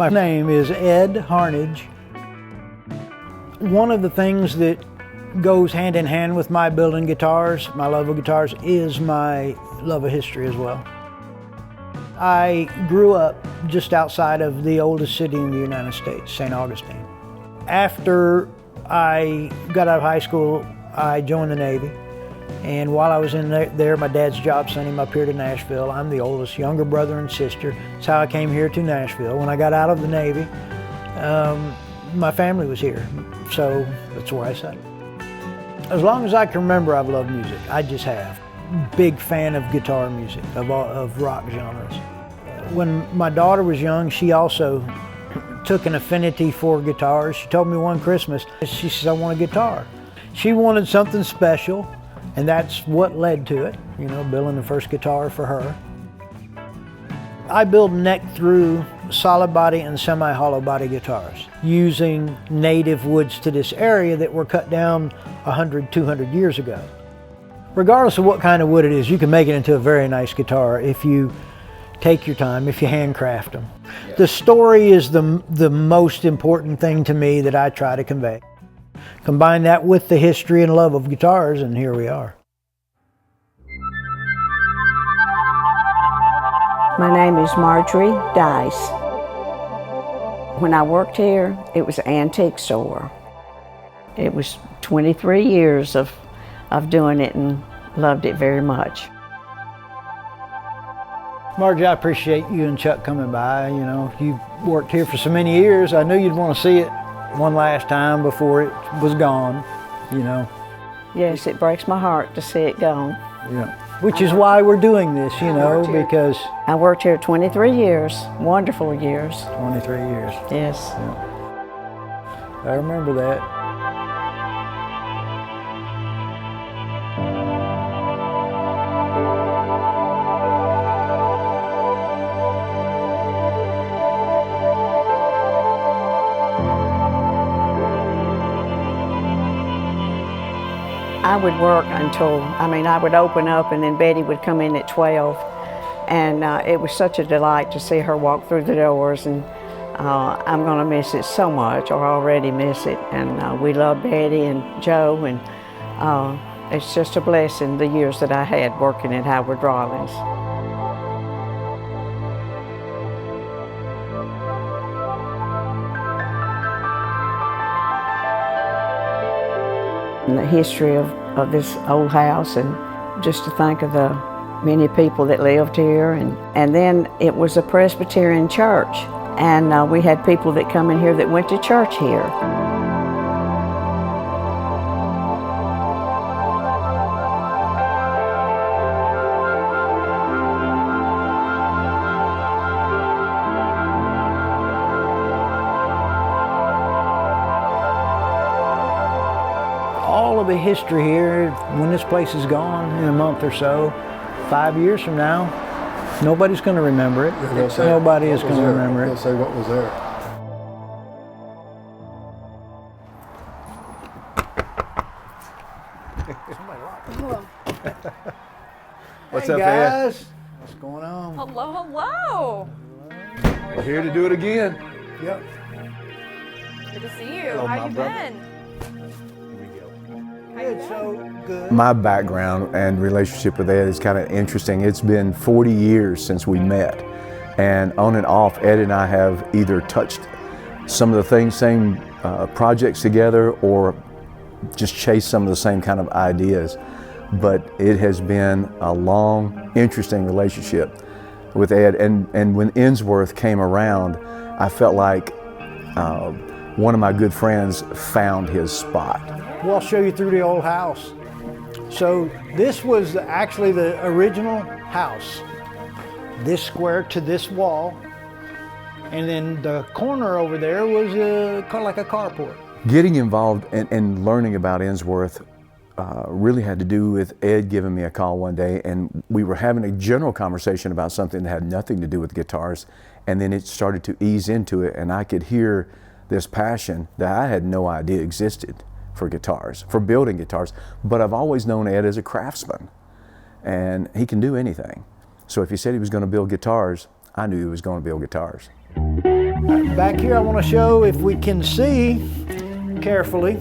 My name is Ed Harnage. One of the things that goes hand in hand with my building guitars, my love of guitars, is my love of history as well. I grew up just outside of the oldest city in the United States, St. Augustine. After I got out of high school, I joined the Navy. And while I was in there, my dad's job sent him up here to Nashville. I'm the oldest, younger brother and sister. That's how I came here to Nashville. When I got out of the Navy, my family was here, so that's where I settled. As long as I can remember, I've loved music. I just have. Big fan of guitar music, of rock genres. When my daughter was young, she also took an affinity for guitars. She told me one Christmas, she says, I want a guitar. She wanted something special. And that's what led to it, you know, building the first guitar for her. I build neck through solid body and semi-hollow body guitars using native woods to this area that were cut down 100, 200 years ago. Regardless of what kind of wood it is, you can make it into a very nice guitar if you take your time, if you handcraft them. The story is the most important thing to me that I try to convey. Combine that with the history and love of guitars, and here we are. My name is Marjorie Dice. When I worked here, it was an antique store. It was 23 years of doing it and loved it very much. Marjorie, I appreciate you and Chuck coming by. You know, you've worked here for so many years. I knew you'd want to see it one last time before it was gone, you know. Yes, it breaks my heart to see it gone. Yeah. Which is why we're doing this, you know, because... I worked here 23 years, wonderful years. 23 years. Yes. Yeah. I remember that. I would work until, I would open up and then Betty would come in at 12. And it was such a delight to see her walk through the doors, and I'm gonna miss it so much, or already miss it. And we love Betty and Joe, and it's just a blessing the years that I had working at Howard Rollins. And the history of this old house, and just to think of the many people that lived here. And then it was a Presbyterian church, and we had people that come in here that went to church here. All of the history here, when this place is gone in a month or so, 5 years from now, nobody's going to remember it. Nobody is going to remember it. They'll say what was there. What's hey up, guys? Ed? What's going on? Hello, hello. We're here to do it again. Yep. Good to see you. Hello, How my you brother. been? Good, so good. My background and relationship with Ed is kind of interesting. It's been 40 years since we met, and on and off, Ed and I have either touched some of the same projects together, or just chased some of the same kind of ideas. But it has been a long, interesting relationship with Ed. And when Enworth came around, I felt like one of my good friends found his spot. Well, I'll show you through the old house. So this was actually the original house. This square to this wall. And then the corner over there was kind of like a carport. Getting involved and learning about Enworth really had to do with Ed giving me a call one day, and we were having a general conversation about something that had nothing to do with guitars, and then it started to ease into it, and I could hear this passion that I had no idea existed for guitars, for building guitars. But I've always known Ed as a craftsman, and he can do anything. So if he said he was going to build guitars, I knew he was going to build guitars. Back here I want to show, if we can see carefully,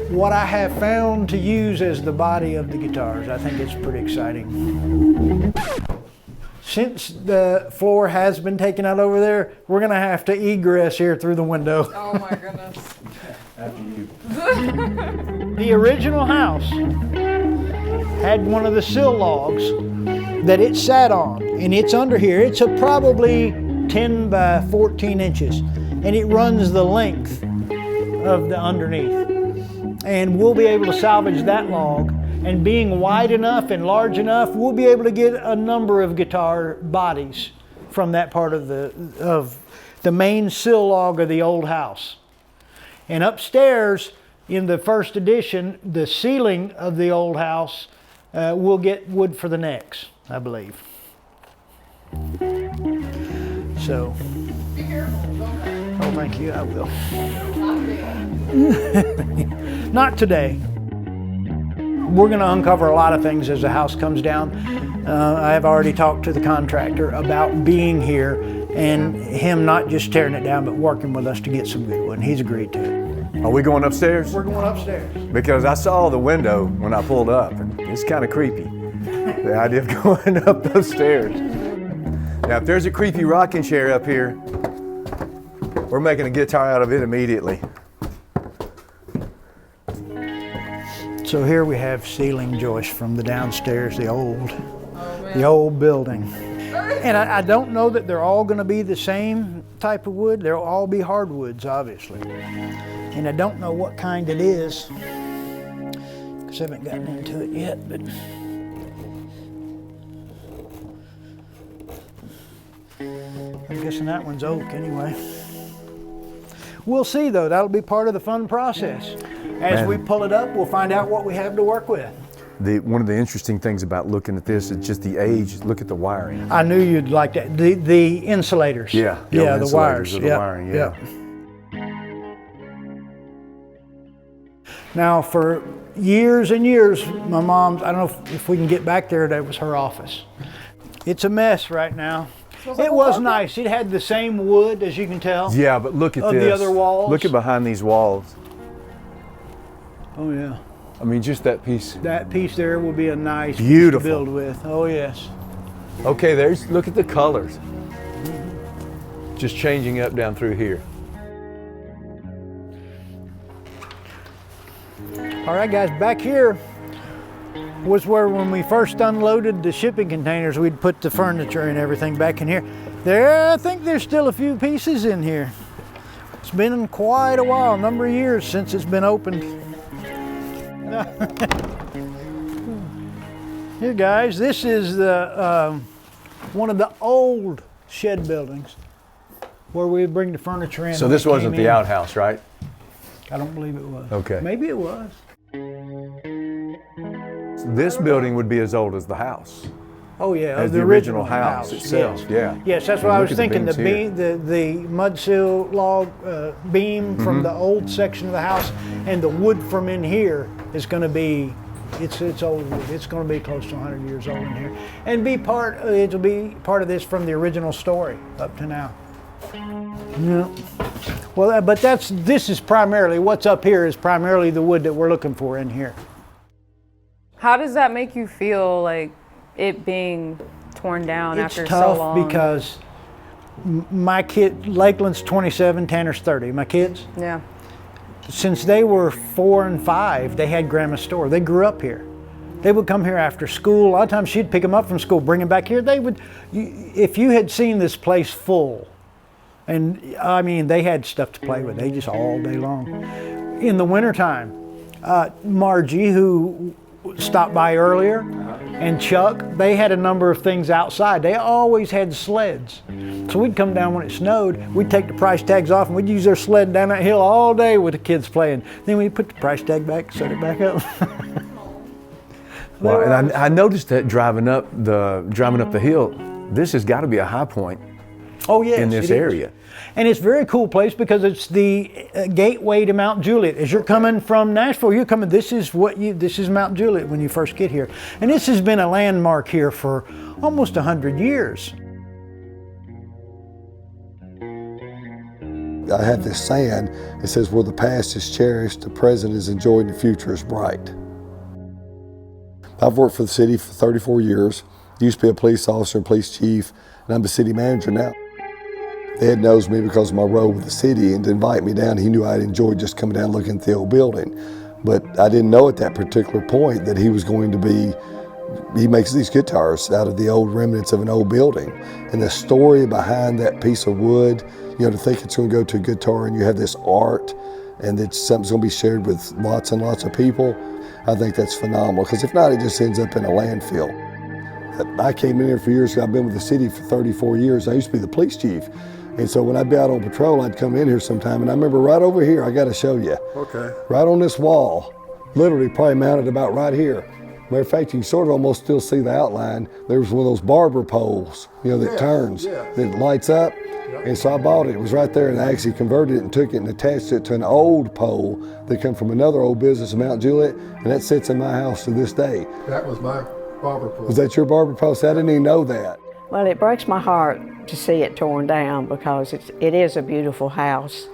what I have found to use as the body of the guitars. I think it's pretty exciting. Since the floor has been taken out over there, we're going to have to egress here through the window. Oh my goodness. After you. The original house had one of the sill logs that it sat on, and it's under here. It's probably 10 by 14 inches, and it runs the length of the underneath. And we'll be able to salvage that log, and being wide enough and large enough, we'll be able to get a number of guitar bodies from that part of the main sill log of the old house. And upstairs, in the first edition, the ceiling of the old house, we'll get wood for the necks, I believe. So, Be careful. oh, thank you, I will. Not today. We're going to uncover a lot of things as the house comes down. I have already talked to the contractor about being here and him not just tearing it down, but working with us to get some good wood. He's agreed to it. Are we going upstairs? We're going upstairs. Because I saw the window when I pulled up, and it's kind of creepy. The idea of going up those stairs. Now, if there's a creepy rocking chair up here, we're making a guitar out of it immediately. So here we have ceiling joists from the downstairs, the old building. And I don't know that they're all going to be the same type of wood. They'll all be hardwoods, obviously. And I don't know what kind it is, because I haven't gotten into it yet. But I'm guessing that one's oak anyway. We'll see, though. That'll be part of the fun process. As we pull it up, we'll find out what we have to work with. One of the interesting things about looking at this is just the age. Look at the wiring. I knew you'd like that. The insulators. Yeah, the wires. The wiring, yeah. Now, for years and years, my mom's, I don't know if we can get back there, that was her office. It's a mess right now. It was nice. It had the same wood, as you can tell. Yeah, but look at of this. The other walls. Look at behind these walls. Oh, yeah. I mean, just that piece. That piece there will be a nice Beautiful. piece to build with. Oh, yes. Okay, look at the colors. Just changing up down through here. All right, guys, back here was where, when we first unloaded the shipping containers, we'd put the furniture and everything back in here. I think there's still a few pieces in here. It's been quite a while, a number of years since it's been opened. Here, guys, this is the one of the old shed buildings where we bring the furniture in. So this wasn't the outhouse, right? I don't believe it was. Okay. Maybe it was. This building would be as old as the house. Oh yeah, As the original house itself, Yes. yeah. Yes, that's what And I look was at the thinking. The beams beam, the mud sill log beam from the old section of the house, and the wood from in here is going to be, it's old wood. It's going to be close to 100 years old in here, and it'll be part of this from the original story up to now. Yeah. Well, but this is primarily what's up here is primarily the wood that we're looking for in here. How does that make you feel, like it being torn down after so long? It's tough because my kid, Lakeland's 27, Tanner's 30. My kids, Yeah. since they were 4 and 5, they had grandma's store. They grew up here. They would come here after school. A lot of times she'd pick them up from school, bring them back here. If you had seen this place full, and I mean, they had stuff to play with. They just all day long. In the wintertime, Margie, who stopped by earlier, and Chuck, they had a number of things outside. They always had sleds. So we'd come down when it snowed, we'd take the price tags off, and we'd use their sled down that hill all day with the kids playing. Then we'd put the price tag back, set it back up. Well, and I noticed that driving up the hill, this has got to be a high point. Oh yes, in this area. And it's a very cool place because it's the gateway to Mount Juliet. As you're coming from Nashville, you're coming, this is Mount Juliet when you first get here. And this has been a landmark here for almost 100 years. I have this saying, it says, where the past is cherished, the present is enjoyed, and the future is bright. I've worked for the city for 34 years. Used to be a police officer and police chief, and I'm the city manager now. Ed knows me because of my role with the city, and to invite me down, he knew I'd enjoy just coming down looking at the old building. But I didn't know at that particular point that he was going to be, he makes these guitars out of the old remnants of an old building. And the story behind that piece of wood, you know, to think it's going to go to a guitar and you have this art and that something's going to be shared with lots and lots of people, I think that's phenomenal. Because if not, it just ends up in a landfill. I came in here for years. I've been with the city for 34 years. I used to be the police chief. And so when I'd be out on patrol, I'd come in here sometime, and I remember right over here, I got to show you. Okay. Right on this wall, literally probably mounted about right here. Matter of fact, you can sort of almost still see the outline. There was one of those barber poles, you know, that turns, that lights up. And so I bought it. It was right there, and I actually converted it and took it and attached it to an old pole that come from another old business in Mount Juliet, and that sits in my house to this day. That was my barber pole. Was that your barber pole? I didn't even know that. Well, it breaks my heart to see it torn down because it is a beautiful house.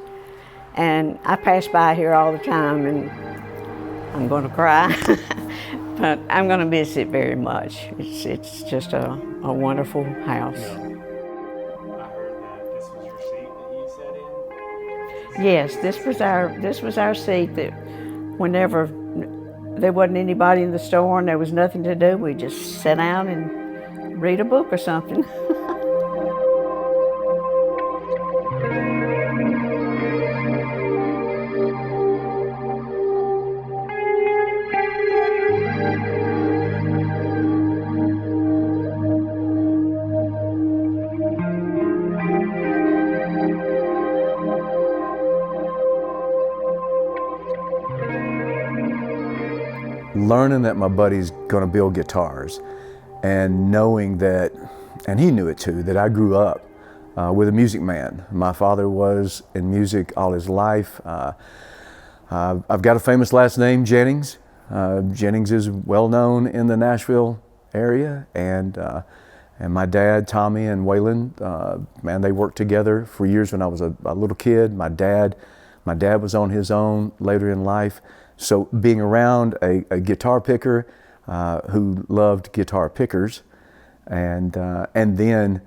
And I pass by here all the time and I'm going to cry, but I'm going to miss it very much. It's just a wonderful house. I heard that this was your seat that you sat in? Yes, this was our seat that whenever there wasn't anybody in the store and there was nothing to do, we just sat down and read a book or something. Learning that my buddy's gonna build guitars and knowing that, and he knew it too, that I grew up with a music man. My father was in music all his life. I've got a famous last name, Jennings. Jennings is well known in the Nashville area, and my dad, Tommy and Waylon, man, they worked together for years when I was a little kid. My dad was on his own later in life. So being around a guitar picker who loved guitar pickers, and then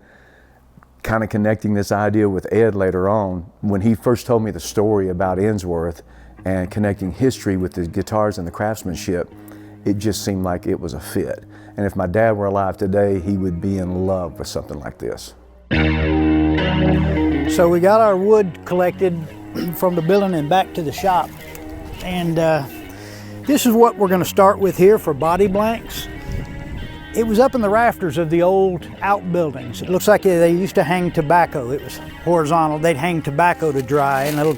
kind of connecting this idea with Ed later on, when he first told me the story about Enworth and connecting history with the guitars and the craftsmanship, it just seemed like it was a fit. And if my dad were alive today, he would be in love with something like this. So we got our wood collected from the building and back to the shop. And this is what we're going to start with here for body blanks. It was up in the rafters of the old outbuildings. It looks like they used to hang tobacco. It was horizontal. They'd hang tobacco to dry and little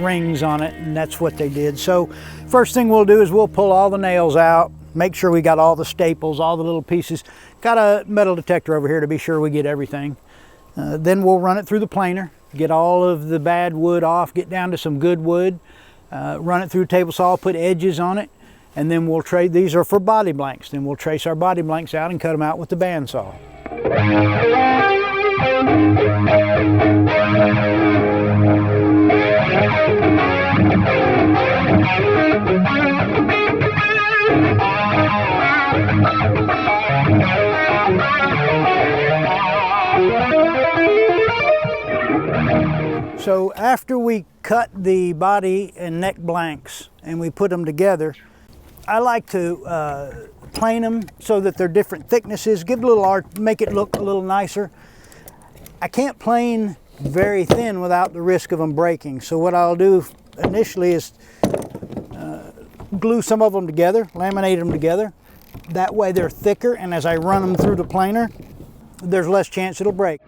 rings on it, and that's what they did. So first thing we'll do is we'll pull all the nails out, make sure we got all the staples, all the little pieces. Got a metal detector over here to be sure we get everything. Then we'll run it through the planer, get all of the bad wood off, get down to some good wood. Run it through a table saw, put edges on it, and then we'll trade. These are for body blanks. Then we'll trace our body blanks out and cut them out with the bandsaw. So after we cut the body and neck blanks and we put them together, I like to plane them so that they're different thicknesses, give a little art, make it look a little nicer. I can't plane very thin without the risk of them breaking. So what I'll do initially is glue some of them together, laminate them together. That way they're thicker, and as I run them through the planer, there's less chance it'll break.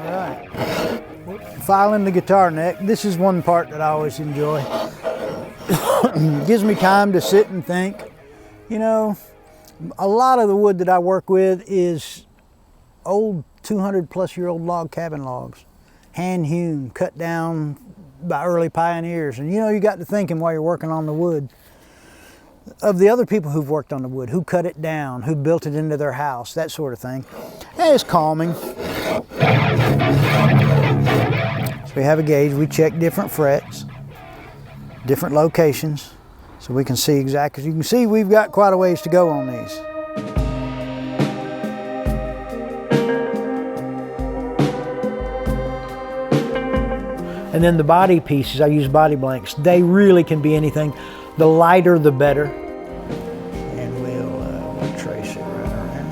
Alright, filing the guitar neck. This is one part that I always enjoy. Gives me time to sit and think. You know, a lot of the wood that I work with is old 200 plus year old log cabin logs. hand hewn, cut down by early pioneers. And you know, you got to thinking while you're working on the wood of the other people who've worked on the wood, who cut it down, who built it into their house, that sort of thing. And it's calming. So we have a gauge, we check different frets, different locations, so we can see exactly. You can see we've got quite a ways to go on these. And then the body pieces, I use body blanks. They really can be anything. The lighter, the better. And we'll trace it right around.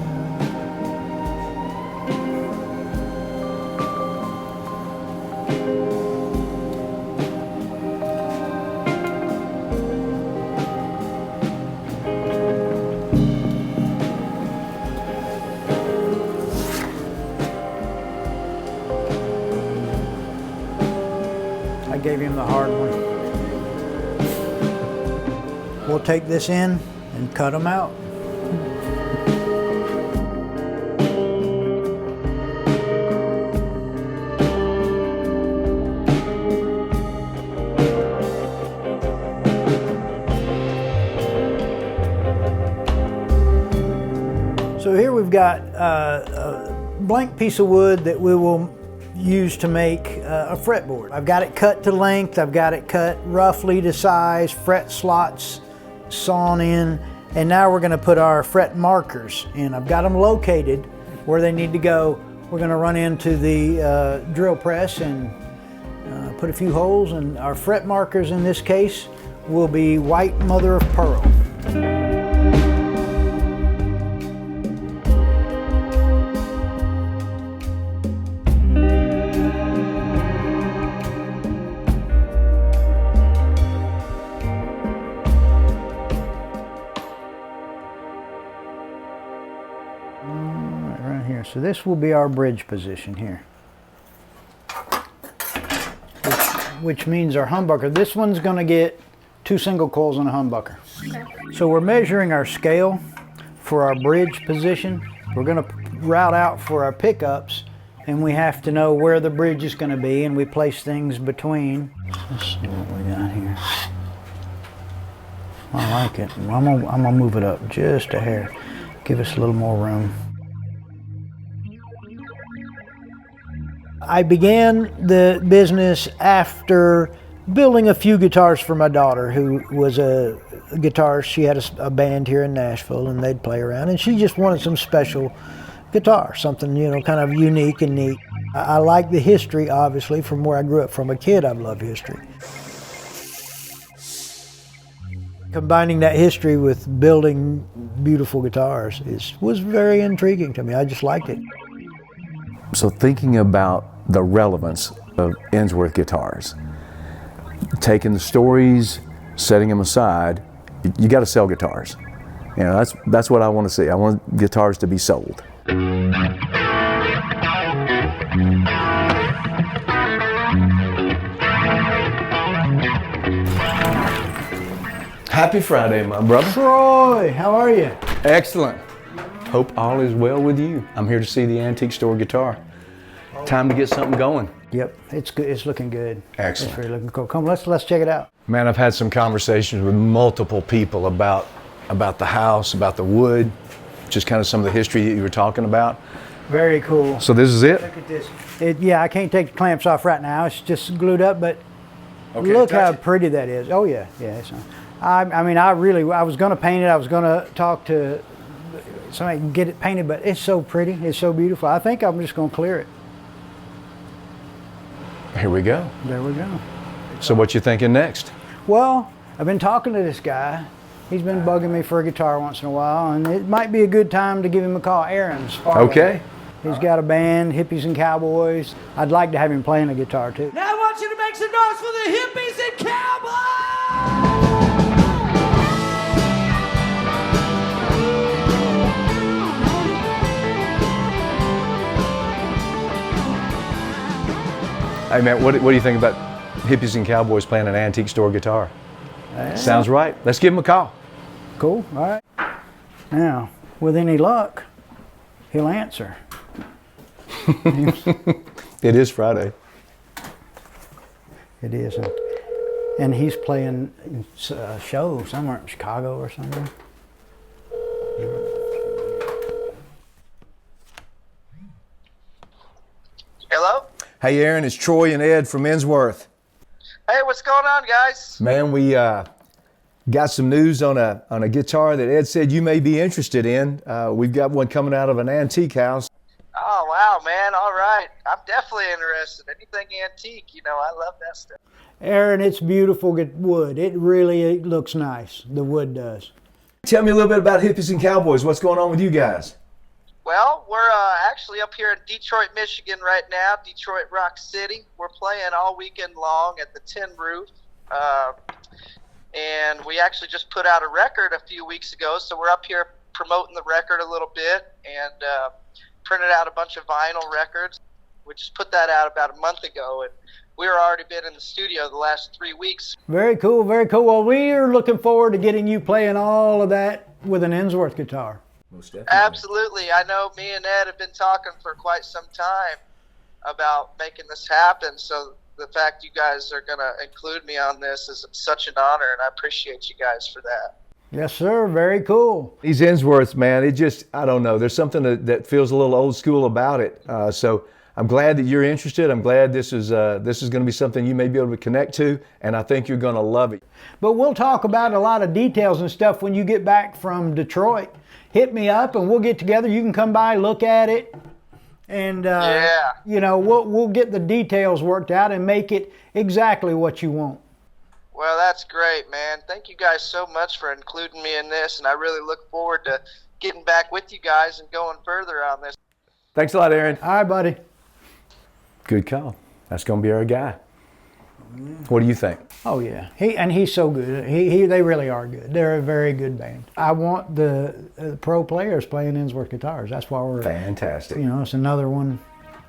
I gave him the hard one. We'll take this in and cut them out. So here we've got a blank piece of wood that we will use to make a fretboard. I've got it cut to length, I've got it cut roughly to size, fret slots sawn in, and now we're going to put our fret markers in. I've got them located where they need to go. We're going to run into the drill press and put a few holes, and our fret markers in this case will be white mother of pearl. So this will be our bridge position here, which means our humbucker. This one's going to get 2 single coils on a humbucker. Okay. So we're measuring our scale for our bridge position. We're going to route out for our pickups, and we have to know where the bridge is going to be, and we place things between. Let's see what we got here. I like it. I'm gonna move it up just a hair, give us a little more room. I began the business after building a few guitars for my daughter, who was a guitarist. She had a band here in Nashville, and they'd play around, and she just wanted some special guitar, something, you know, kind of unique and neat. I like the history, obviously, from where I grew up. From a kid, I've loved history. Combining that history with building beautiful guitars was very intriguing to me. I just liked it. So thinking about the relevance of Enworth guitars, taking the stories, setting them aside, you got to sell guitars. You know, that's what I want to see. I want guitars to be sold. Happy Friday, my brother. Troy, how are you? Excellent. Hope all is well with you. I'm here to see the antique store guitar. Time to get something going. Yep, it's good. It's looking good. Excellent. It's really looking cool. Come, let's check it out. Man, I've had some conversations with multiple people about the house, about the wood, just kind of some of the history that you were talking about. Very cool. So this is it? Look at this. Yeah, I can't take the clamps off right now. It's just glued up, but okay, look how pretty that is. Oh yeah, yeah. It's not. I mean, I was going to paint it. I was going to talk to somebody and get it painted, but it's so pretty. It's so beautiful. I think I'm just going to clear it. Here we go. There we go. So what you thinking next? Well, I've been talking to this guy. He's been bugging me for a guitar once in a while, and it might be a good time to give him a call. Aaron Sparling. Okay. He's got a band, Hippies and Cowboys. I'd like to have him playing a guitar too. Now I want you to make some noise for the Hippies and Cowboys! Hey man, what do you think about Hippies and Cowboys playing an antique store guitar? Sounds right. Let's give them a call. Cool, all right. Now, with any luck, he'll answer. It is Friday. It is. And he's playing a show somewhere in Chicago or something. Hello? Hey Aaron, it's Troy and Ed from Enworth. Hey, what's going on, guys? Man, we got some news on a guitar that Ed said you may be interested in. We've got one coming out of an antique house. Oh, wow, man. All right. I'm definitely interested. Anything antique, I love that stuff. Aaron, it's beautiful wood. It really looks nice. The wood does. Tell me a little bit about Hippies and Cowboys. What's going on with you guys? Well, we're actually up here in Detroit, Michigan right now, Detroit Rock City. We're playing all weekend long at the Tin Roof. And we actually just put out a record a few weeks ago, so we're up here promoting the record a little bit and printed out a bunch of vinyl records. We just put that out about a month ago, and we've already been in the studio the last 3 weeks. Very cool, very cool. Well, we're looking forward to getting you playing all of that with an Enworth guitar. Most definitely. Absolutely. I know me and Ed have been talking for quite some time about making this happen, so the fact you guys are going to include me on this is such an honor, and I appreciate you guys for that. Yes, sir. Very cool. These Enworths, man, it just, I don't know. There's something that feels a little old school about it. So I'm glad that you're interested. I'm glad this is going to be something you may be able to connect to, and I think you're going to love it. But we'll talk about a lot of details and stuff when you get back from Detroit. Hit me up and we'll get together. You can come by, look at it, and we'll get the details worked out and make it exactly what you want. Well, that's great, man. Thank you guys so much for including me in this, and I really look forward to getting back with you guys and going further on this. Thanks a lot, Aaron. All right, buddy. Good call. That's going to be our guy. What do you think? Oh yeah, he's so good. They really are good. They're a very good band. I want the pro players playing Enworth guitars. That's why we're fantastic. It's another one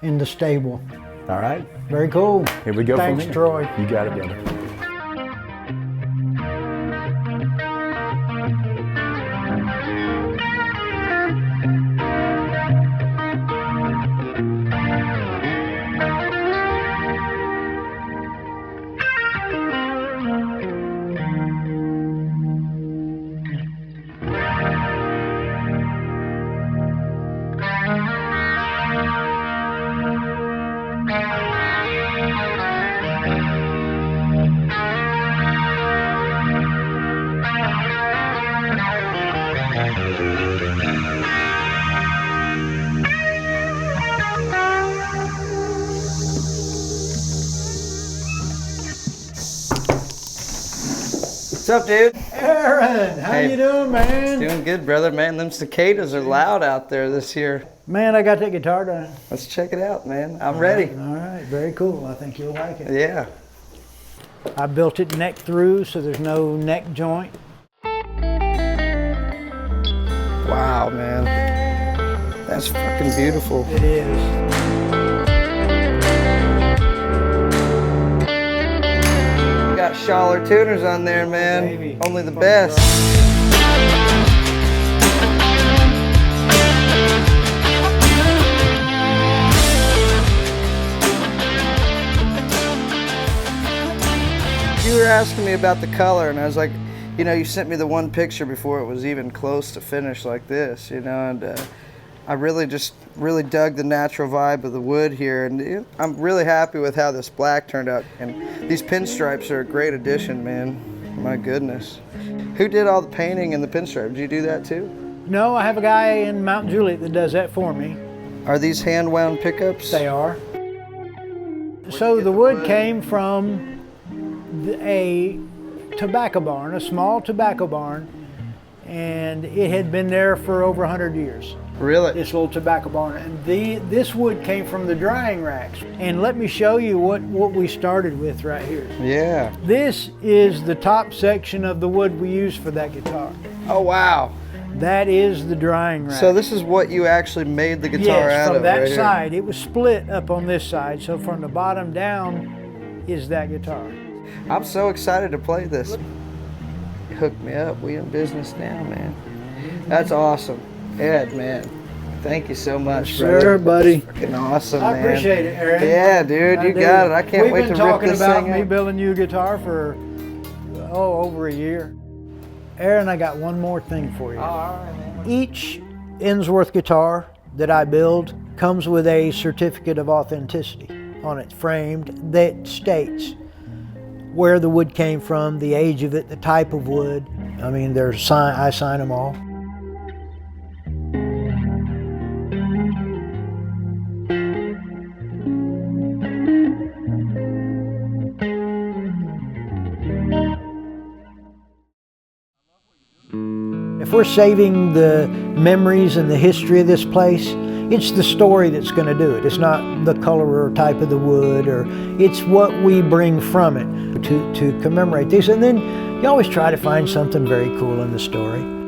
in the stable. All right. Very cool. Here we go. Thanks, Troy. You got it, brother. What's up, dude? Aaron, how you doing, man? Doing good, brother. Man, them cicadas are loud out there this year. Man, I got that guitar done. Let's check it out, man. I'm ready. All right, very cool. I think you'll like it. Yeah. I built it neck through, so there's no neck joint. Wow, man. That's fucking beautiful. It is. Got Schaller tuners on there, man. Baby. Only the best. You were asking me about the color, and I was like, you sent me the one picture before it was even close to finish like this, and I really dug the natural vibe of the wood here, and I'm really happy with how this black turned out. And these pinstripes are a great addition, man. My goodness. Who did all the painting and the pinstripe? Did you do that too? No, I have a guy in Mount Juliet that does that for me. Are these hand-wound pickups? They are. So the wood came from a tobacco barn, a small tobacco barn, and it had been there for over 100 years. Really? This little tobacco barn. And this wood came from the drying racks. And let me show you what we started with right here. Yeah. This is the top section of the wood we used for that guitar. Oh, wow. That is the drying rack. So this is what you actually made the guitar out of, from that right side. It was split up on this side. So from the bottom down is that guitar. I'm so excited to play this. You hooked me up. We in business now, man. That's awesome. Ed, man. Thank you so much, Sure, buddy. Freaking awesome, man. I appreciate it, Aaron. Yeah, dude, you got it. I can't wait to rip this thing We've been talking about me up. building you a guitar for, over a year. Aaron, I got one more thing for you. All right, man. Each Enworth guitar that I build comes with a certificate of authenticity on it, framed, that states where the wood came from, the age of it, the type of wood. I mean, I sign them all. If we're saving the memories and the history of this place, it's the story that's going to do it. It's not the color or type of the wood, or it's what we bring from it to commemorate this. And then you always try to find something very cool in the story.